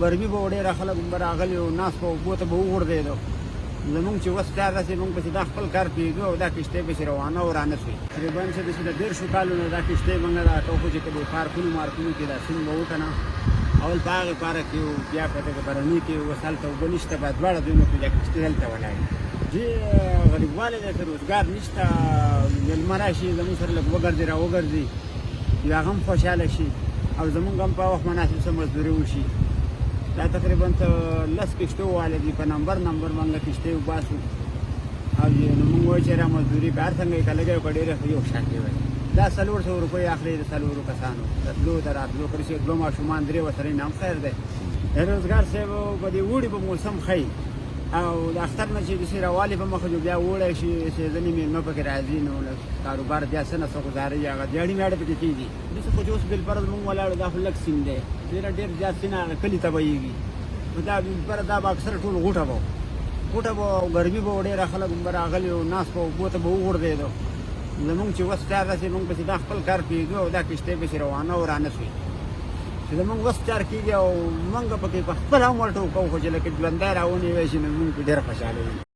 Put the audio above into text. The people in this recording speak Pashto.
ګرمي به ډېره خلک به راغلي وو، ناست به اوبو ته به وغورځېدو. زمونږ چې وس تیار راسي مونږ پسې دا خپل کار پرېږدو او دا کښتۍ پسې روانه او رانه سوې. تقریبا چې داسې د 150 کالو نه دا کښتۍ مونږ دا ټوپو چې په دې پارکونو مارکونو کې دا سیند به وته نه اول په هغې پاره کې وو، بیا په دغه بهرني کې اوس هلته اوبه نشته، باید دواړه ځایونو کې دا کښتۍ هلته ولاړې. دې غریبوالی دی که روزګار نشته، مېلمه راشي زمونږ سره لږ وګرځي را وګرځي، یو هغه هم خوشحاله شي او زمونږ هم په وخت مناسب څه مزدوري وشي. دا تقریبا ته 10 کښتو والی دي، په نمبر مونږ کښتۍ وباسو او نو مونږ وایو چې را مزدوري به هر څنګه یې که لږه وي که ډېره خو یو شان دی. دا 400 روپۍ اخلي د 4 کسانو د تلو د راتلو، که رسي 2 ماشومان 3 ورسره یې هم خیر دی. روزګار صاحب په دې اوړي په موسم ښایي او د اختر نه چې داسې راوالي په مخه جو بیا اوړی شي سیزني مېلمه پکې راځي نو کاروبار بیا څه نه څه ګزاري هغه دیاړي میاړه پکې کېږي. داسې خو چې اوس بالفرض مونږ ولاړو دا خو لږ سیند دی، ډېر زیات سیند هغه کلي ته بهیږي. نو دا بالفرض دا به اکثره ټول غوټه به او ګرمي به ډېره خلک به راغلي وو، ناست به اوبو ته به وغورځېدو. زمونږ چې وس تیار راسي مونږ پسې دا خپل کار پرېږدو او دا کښتۍ پسې روانه او رانه سوې. چې زمونږ وس تیار کېږي او مونږ پکې په خپل هم ورته وکوو، خو چې لکه ژوندی راونیوی شي نو مونږ پې ډېر خوشحاله یو.